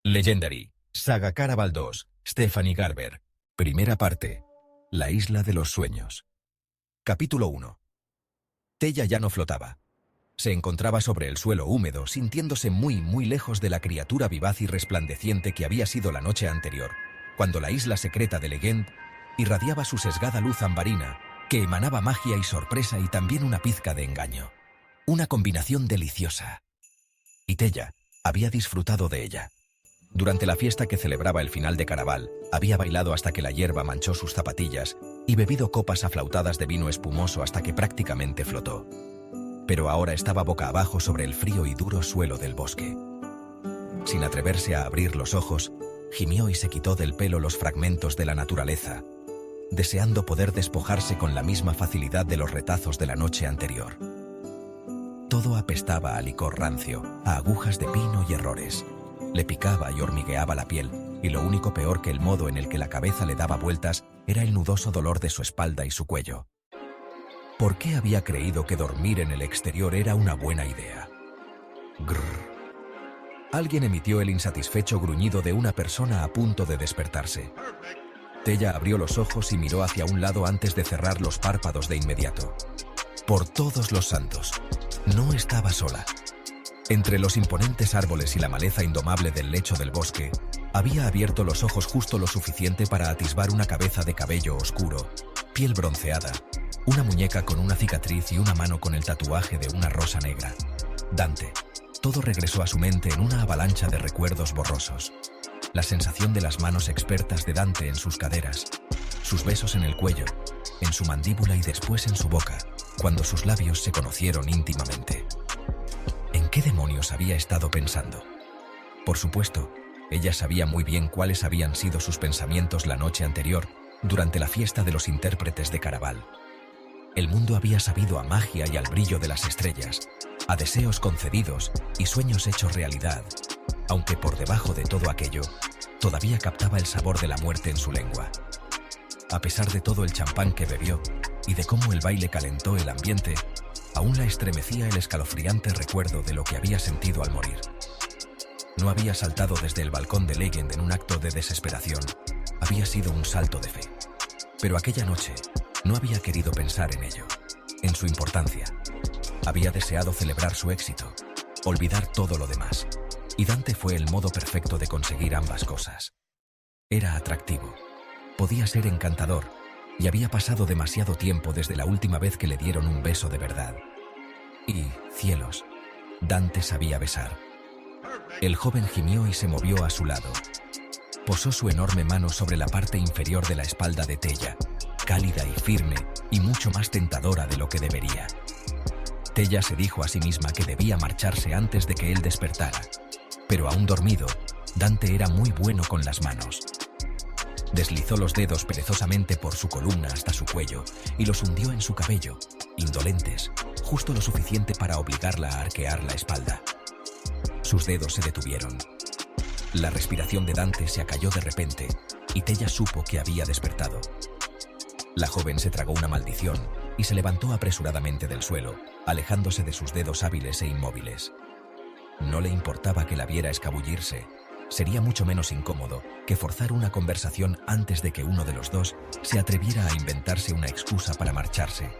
Legendary, Saga Caraval 2, Stephanie Garber. Primera parte. La isla de los sueños. Capítulo 1. Tella ya no flotaba. Se encontraba sobre el suelo húmedo, sintiéndose muy lejos de la criatura vivaz y resplandeciente que había sido la noche anterior, cuando la isla secreta de Legend irradiaba su sesgada luz ambarina, que emanaba magia y sorpresa y también una pizca de engaño. Una combinación deliciosa. Y Tella había disfrutado de ella. Durante la fiesta que celebraba el final de Caraval, había bailado hasta que la hierba manchó sus zapatillas y bebido copas aflautadas de vino espumoso hasta que prácticamente flotó. Pero ahora estaba boca abajo sobre el frío y duro suelo del bosque. Sin atreverse a abrir los ojos, gimió y se quitó del pelo los fragmentos de la naturaleza, deseando poder despojarse con la misma facilidad de los retazos de la noche anterior. Todo apestaba a licor rancio, a agujas de pino y errores. Le picaba y hormigueaba la piel, y lo único peor que el modo en el que la cabeza le daba vueltas era el nudoso dolor de su espalda y su cuello. ¿Por qué había creído que dormir en el exterior era una buena idea? Grrr. Alguien emitió el insatisfecho gruñido de una persona a punto de despertarse. Tella abrió los ojos y miró hacia un lado antes de cerrar los párpados de inmediato. Por todos los santos, no estaba sola. Entre los imponentes árboles y la maleza indomable del lecho del bosque, había abierto los ojos justo lo suficiente para atisbar una cabeza de cabello oscuro, piel bronceada, una muñeca con una cicatriz y una mano con el tatuaje de una rosa negra. Dante. Todo regresó a su mente en una avalancha de recuerdos borrosos. La sensación de las manos expertas de Dante en sus caderas, sus besos en el cuello, en su mandíbula y después en su boca, cuando sus labios se conocieron íntimamente. ¿En qué demonios había estado pensando? Por supuesto, ella sabía muy bien cuáles habían sido sus pensamientos la noche anterior, durante la fiesta de los intérpretes de Caraval. El mundo había sabido a magia y al brillo de las estrellas, a deseos concedidos y sueños hechos realidad, aunque por debajo de todo aquello, todavía captaba el sabor de la muerte en su lengua. A pesar de todo el champán que bebió y de cómo el baile calentó el ambiente, aún la estremecía el escalofriante recuerdo de lo que había sentido al morir. No había saltado desde el balcón de Legend en un acto de desesperación, había sido un salto de fe. Pero aquella noche no había querido pensar en ello, en su importancia. Había deseado celebrar su éxito, olvidar todo lo demás. Y Dante fue el modo perfecto de conseguir ambas cosas. Era atractivo, podía ser encantador, y había pasado demasiado tiempo desde la última vez que le dieron un beso de verdad. Y, cielos, Dante sabía besar. El joven gimió y se movió a su lado. Posó su enorme mano sobre la parte inferior de la espalda de Tella, cálida y firme, y mucho más tentadora de lo que debería. Tella se dijo a sí misma que debía marcharse antes de que él despertara, pero aún dormido, Dante era muy bueno con las manos. Deslizó los dedos perezosamente por su columna hasta su cuello y los hundió en su cabello, indolentes, justo lo suficiente para obligarla a arquear la espalda. Sus dedos se detuvieron. La respiración de Dante se acalló de repente y Tella supo que había despertado. La joven se tragó una maldición y se levantó apresuradamente del suelo, alejándose de sus dedos hábiles e inmóviles. No le importaba que la viera escabullirse. Sería mucho menos incómodo que forzar una conversación antes de que uno de los dos se atreviera a inventarse una excusa para marcharse.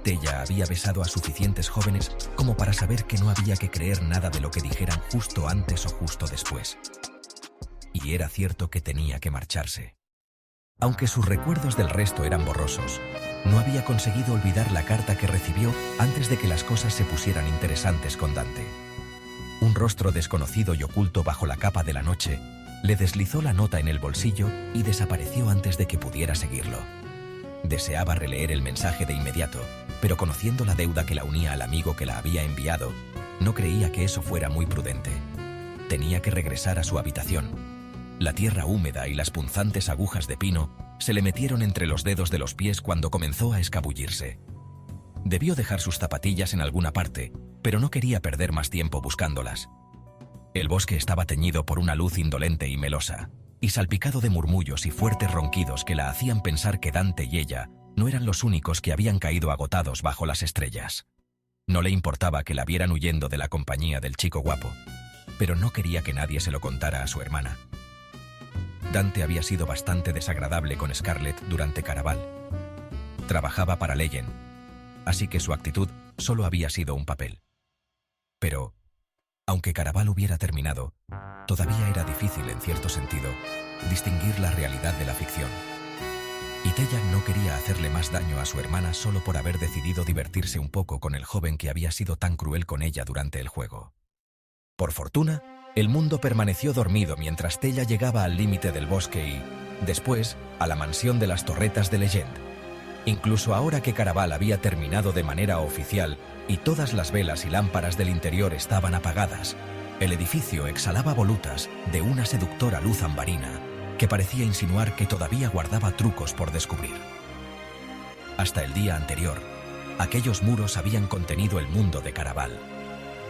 Tella había besado a suficientes jóvenes como para saber que no había que creer nada de lo que dijeran justo antes o justo después. Y era cierto que tenía que marcharse. Aunque sus recuerdos del resto eran borrosos, no había conseguido olvidar la carta que recibió antes de que las cosas se pusieran interesantes con Dante. Un rostro desconocido y oculto bajo la capa de la noche le deslizó la nota en el bolsillo y desapareció antes de que pudiera seguirlo. Deseaba releer el mensaje de inmediato, pero conociendo la deuda que la unía al amigo que la había enviado, no creía que eso fuera muy prudente. Tenía que regresar a su habitación. La tierra húmeda y las punzantes agujas de pino se le metieron entre los dedos de los pies cuando comenzó a escabullirse. Debió dejar sus zapatillas en alguna parte, pero no quería perder más tiempo buscándolas. El bosque estaba teñido por una luz indolente y melosa, y salpicado de murmullos y fuertes ronquidos que la hacían pensar que Dante y ella no eran los únicos que habían caído agotados bajo las estrellas. No le importaba que la vieran huyendo de la compañía del chico guapo. pero no quería que nadie se lo contara a su hermana. Dante había sido bastante desagradable con Scarlett durante Caraval. Trabajaba para Legend, así que su actitud solo había sido un papel. Pero, aunque Caraval hubiera terminado, todavía era difícil, en cierto sentido, distinguir la realidad de la ficción. Y Tella no quería hacerle más daño a su hermana solo por haber decidido divertirse un poco con el joven que había sido tan cruel con ella durante el juego. Por fortuna, el mundo permaneció dormido mientras Tella llegaba al límite del bosque y, después, a la mansión de las torretas de Legend. Incluso ahora que Caraval había terminado de manera oficial y todas las velas y lámparas del interior estaban apagadas, el edificio exhalaba volutas de una seductora luz ambarina que parecía insinuar que todavía guardaba trucos por descubrir. Hasta el día anterior, aquellos muros habían contenido el mundo de Caraval.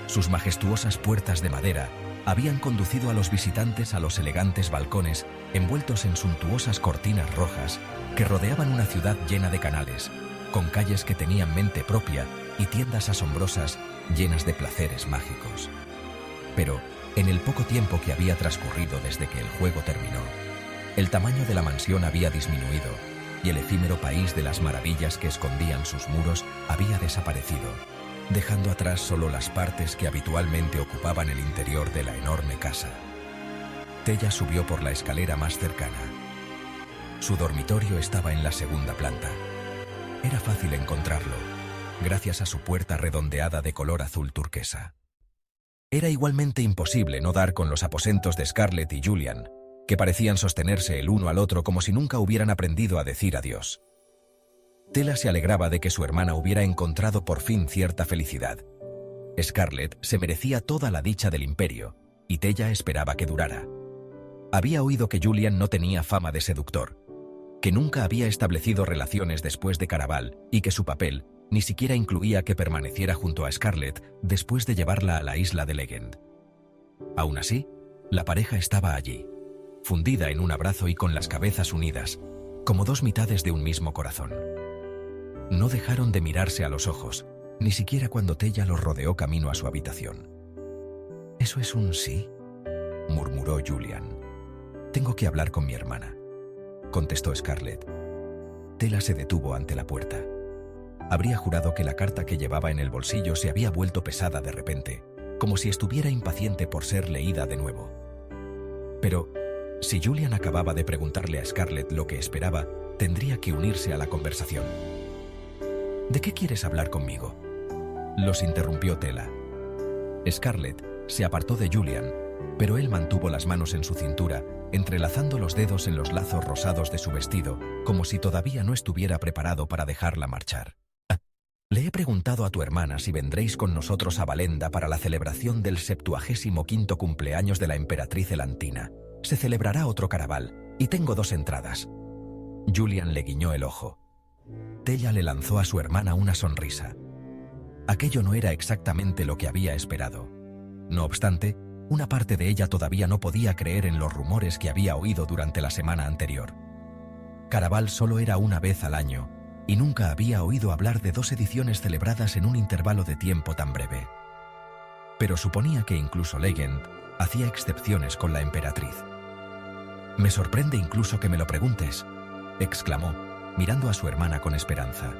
Sus majestuosas puertas de madera habían conducido a los visitantes a los elegantes balcones envueltos en suntuosas cortinas rojas que rodeaban una ciudad llena de canales, con calles que tenían mente propia y tiendas asombrosas llenas de placeres mágicos. Pero, en el poco tiempo que había transcurrido desde que el juego terminó, el tamaño de la mansión había disminuido y el efímero país de las maravillas que escondían sus muros había desaparecido, dejando atrás solo las partes que habitualmente ocupaban el interior de la enorme casa. Tella subió por la escalera más cercana. Su dormitorio estaba en la segunda planta. Era fácil encontrarlo, gracias a su puerta redondeada de color azul turquesa. Era igualmente imposible no dar con los aposentos de Scarlett y Julian, que parecían sostenerse el uno al otro como si nunca hubieran aprendido a decir adiós. Tella se alegraba de que su hermana hubiera encontrado por fin cierta felicidad. Scarlett se merecía toda la dicha del imperio, y Tella esperaba que durara. Había oído que Julian no tenía fama de seductor, que nunca había establecido relaciones después de Caraval y que su papel ni siquiera incluía que permaneciera junto a Scarlett después de llevarla a la isla de Legend. Aún así, la pareja estaba allí, fundida en un abrazo y con las cabezas unidas, como dos mitades de un mismo corazón. No dejaron de mirarse a los ojos, ni siquiera cuando Tella los rodeó camino a su habitación. «¿Eso es un sí?», murmuró Julian. «Tengo que hablar con mi hermana», contestó Scarlett. Tella se detuvo ante la puerta. Habría jurado que la carta que llevaba en el bolsillo se había vuelto pesada de repente, como si estuviera impaciente por ser leída de nuevo. Pero, si Julian acababa de preguntarle a Scarlett lo que esperaba, tendría que unirse a la conversación. «¿De qué quieres hablar conmigo?», los interrumpió Tella. Scarlett se apartó de Julian, pero él mantuvo las manos en su cintura, entrelazando los dedos en los lazos rosados de su vestido, como si todavía no estuviera preparado para dejarla marchar. «Le he preguntado a tu hermana si vendréis con nosotros a Valenda para la celebración del 75º cumpleaños de la emperatriz Elantina. Se celebrará otro Caraval, y tengo 2 entradas». Julian le guiñó el ojo. Tella le lanzó a su hermana una sonrisa. Aquello no era exactamente lo que había esperado. No obstante, una parte de ella todavía no podía creer en los rumores que había oído durante la semana anterior. Caraval solo era una vez al año, y nunca había oído hablar de 2 ediciones celebradas en un intervalo de tiempo tan breve. Pero suponía que incluso Legend hacía excepciones con la emperatriz. «Me sorprende incluso que me lo preguntes», exclamó, mirando a su hermana con esperanza.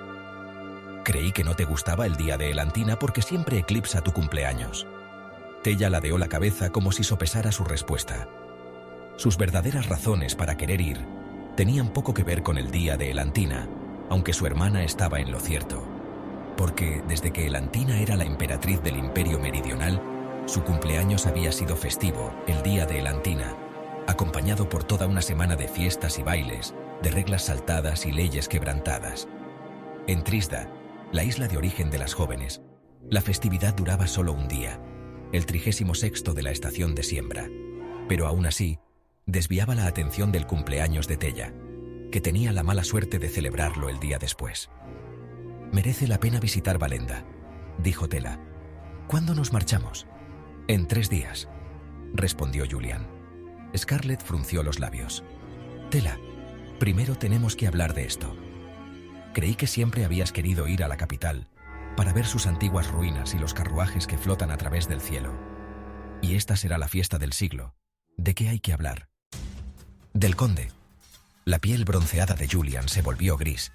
«Creí que no te gustaba el día de Elantina porque siempre eclipsa tu cumpleaños». Tella ladeó la cabeza como si sopesara su respuesta. Sus verdaderas razones para querer ir tenían poco que ver con el día de Elantina, aunque su hermana estaba en lo cierto. Porque desde que Elantina era la emperatriz del Imperio Meridional, su cumpleaños había sido festivo, el día de Elantina, acompañado por toda una semana de fiestas y bailes, de reglas saltadas y leyes quebrantadas. En Trisda, la isla de origen de las jóvenes, la festividad duraba solo un día, el 36º de la estación de siembra, pero aún así, desviaba la atención del cumpleaños de Tella, que tenía la mala suerte de celebrarlo el día después. «Merece la pena visitar Valenda», dijo Tella. «¿Cuándo nos marchamos?» «En 3 días», respondió Julian. Scarlett frunció los labios. «Tella, primero tenemos que hablar de esto. Creí que siempre habías querido ir a la capital para ver sus antiguas ruinas y los carruajes que flotan a través del cielo. Y esta será la fiesta del siglo. ¿De qué hay que hablar? Del conde. La piel bronceada de Julian se volvió gris.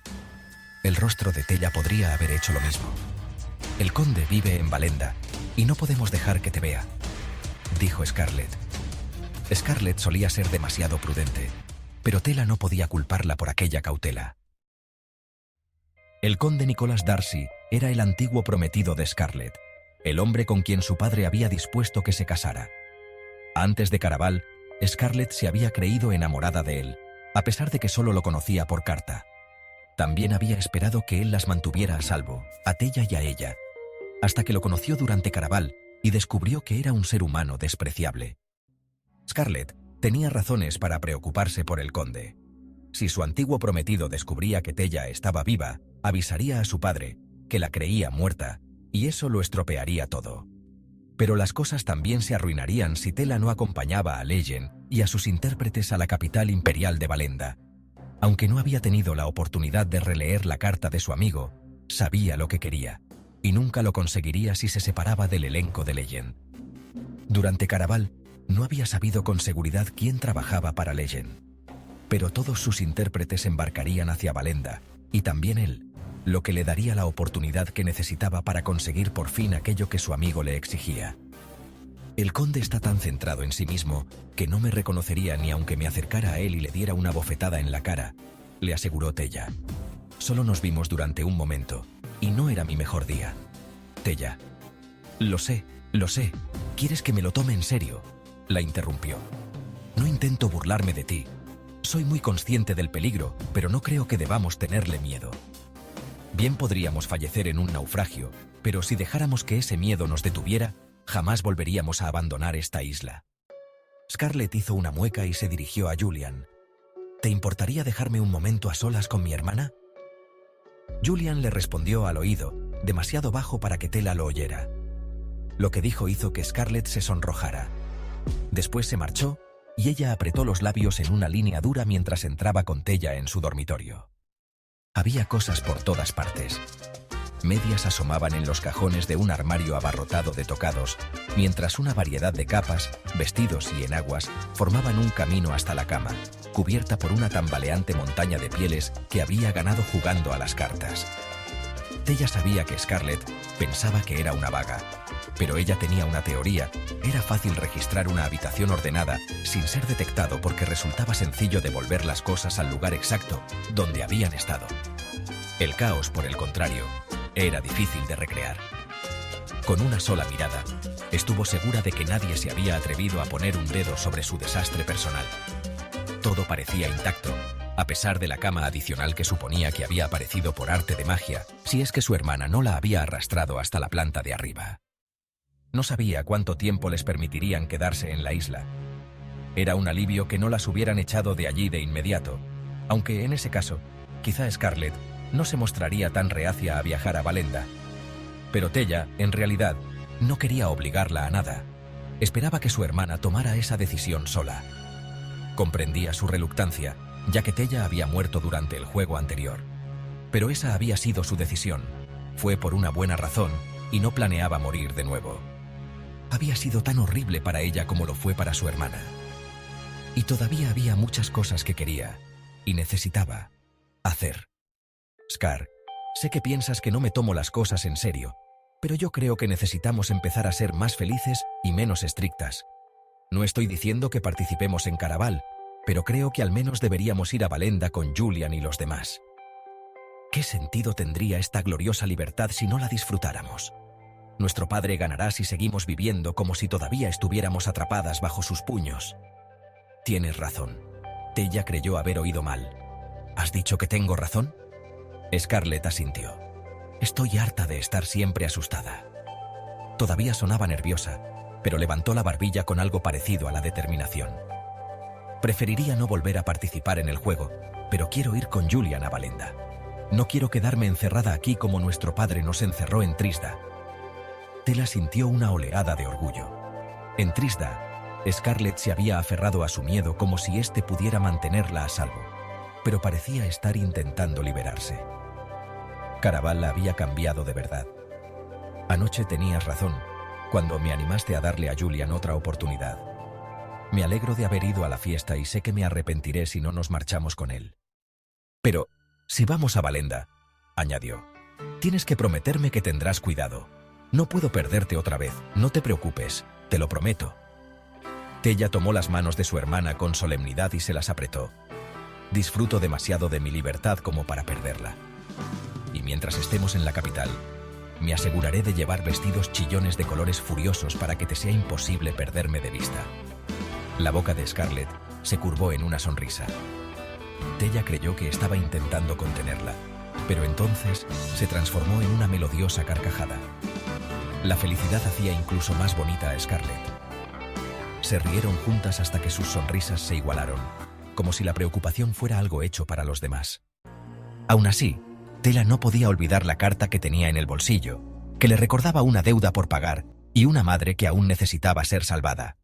El rostro de Tella podría haber hecho lo mismo. El conde vive en Valenda, y no podemos dejar que te vea, dijo Scarlett. Scarlett solía ser demasiado prudente, pero Tella no podía culparla por aquella cautela. El conde Nicholas Darcy era el antiguo prometido de Scarlett, el hombre con quien su padre había dispuesto que se casara. Antes de Caraval, Scarlett se había creído enamorada de él, a pesar de que solo lo conocía por carta. También había esperado que él las mantuviera a salvo, a Tella y a ella, hasta que lo conoció durante Caraval y descubrió que era un ser humano despreciable. Scarlett tenía razones para preocuparse por el conde. Si su antiguo prometido descubría que Tella estaba viva, avisaría a su padre, que la creía muerta, y eso lo estropearía todo. Pero las cosas también se arruinarían si Tella no acompañaba a Legend y a sus intérpretes a la capital imperial de Valenda. Aunque no había tenido la oportunidad de releer la carta de su amigo, sabía lo que quería, y nunca lo conseguiría si se separaba del elenco de Legend. Durante Caraval, no había sabido con seguridad quién trabajaba para Legend. Pero todos sus intérpretes embarcarían hacia Valenda, y también él, lo que le daría la oportunidad que necesitaba para conseguir por fin aquello que su amigo le exigía. El conde está tan centrado en sí mismo que no me reconocería ni aunque me acercara a él y le diera una bofetada en la cara, le aseguró Tella. Solo nos vimos durante un momento, y no era mi mejor día. Tella. Lo sé. ¿Quieres que me lo tome en serio?, la interrumpió. No intento burlarme de ti. Soy muy consciente del peligro, pero no creo que debamos tenerle miedo. Bien podríamos fallecer en un naufragio, pero si dejáramos que ese miedo nos detuviera, jamás volveríamos a abandonar esta isla. Scarlett hizo una mueca y se dirigió a Julian. ¿Te importaría dejarme un momento a solas con mi hermana? Julian le respondió al oído, demasiado bajo para que Tella lo oyera. Lo que dijo hizo que Scarlett se sonrojara. Después se marchó, y ella apretó los labios en una línea dura mientras entraba con Tella en su dormitorio. Había cosas por todas partes. Medias asomaban en los cajones de un armario abarrotado de tocados, mientras una variedad de capas, vestidos y enaguas formaban un camino hasta la cama, cubierta por una tambaleante montaña de pieles que había ganado jugando a las cartas. Tella sabía que Scarlett pensaba que era una vaga, pero ella tenía una teoría. Era fácil registrar una habitación ordenada sin ser detectado porque resultaba sencillo devolver las cosas al lugar exacto donde habían estado. El caos, por el contrario, era difícil de recrear. Con una sola mirada, estuvo segura de que nadie se había atrevido a poner un dedo sobre su desastre personal. Todo parecía intacto, a pesar de la cama adicional que suponía que había aparecido por arte de magia, si es que su hermana no la había arrastrado hasta la planta de arriba. No sabía cuánto tiempo les permitirían quedarse en la isla. Era un alivio que no las hubieran echado de allí de inmediato, aunque en ese caso, quizá Scarlett no se mostraría tan reacia a viajar a Valenda. Pero Tella, en realidad, no quería obligarla a nada. Esperaba que su hermana tomara esa decisión sola. Comprendía su reluctancia, ya que Tella había muerto durante el juego anterior. Pero esa había sido su decisión. Fue por una buena razón y no planeaba morir de nuevo. Había sido tan horrible para ella como lo fue para su hermana. Y todavía había muchas cosas que quería y necesitaba hacer. Scar, sé que piensas que no me tomo las cosas en serio, pero yo creo que necesitamos empezar a ser más felices y menos estrictas. No estoy diciendo que participemos en Caraval, pero creo que al menos deberíamos ir a Valenda con Julian y los demás. ¿Qué sentido tendría esta gloriosa libertad si no la disfrutáramos? Nuestro padre ganará si seguimos viviendo como si todavía estuviéramos atrapadas bajo sus puños. Tienes razón. Tella creyó haber oído mal. ¿Has dicho que tengo razón? Scarlett asintió. Estoy harta de estar siempre asustada. Todavía sonaba nerviosa, pero levantó la barbilla con algo parecido a la determinación. Preferiría no volver a participar en el juego, pero quiero ir con Julian a Valenda. No quiero quedarme encerrada aquí como nuestro padre nos encerró en Trisda. Tella sintió una oleada de orgullo. En Trisda, Scarlett se había aferrado a su miedo como si éste pudiera mantenerla a salvo, pero parecía estar intentando liberarse. Caraval la había cambiado de verdad. Anoche tenías razón. cuando me animaste a darle a Julian otra oportunidad. Me alegro de haber ido a la fiesta y sé que me arrepentiré si no nos marchamos con él. Pero, si vamos a Valenda, añadió, tienes que prometerme que tendrás cuidado. No puedo perderte otra vez, no te preocupes, te lo prometo. Tella tomó las manos de su hermana con solemnidad y se las apretó. Disfruto demasiado de mi libertad como para perderla. Y mientras estemos en la capital, me aseguraré de llevar vestidos chillones de colores furiosos para que te sea imposible perderme de vista. La boca de Scarlett se curvó en una sonrisa. Tella creyó que estaba intentando contenerla, pero entonces se transformó en una melodiosa carcajada. La felicidad hacía incluso más bonita a Scarlett. Se rieron juntas hasta que sus sonrisas se igualaron, como si la preocupación fuera algo hecho para los demás. Aún así, Tella no podía olvidar la carta que tenía en el bolsillo, que le recordaba una deuda por pagar y una madre que aún necesitaba ser salvada.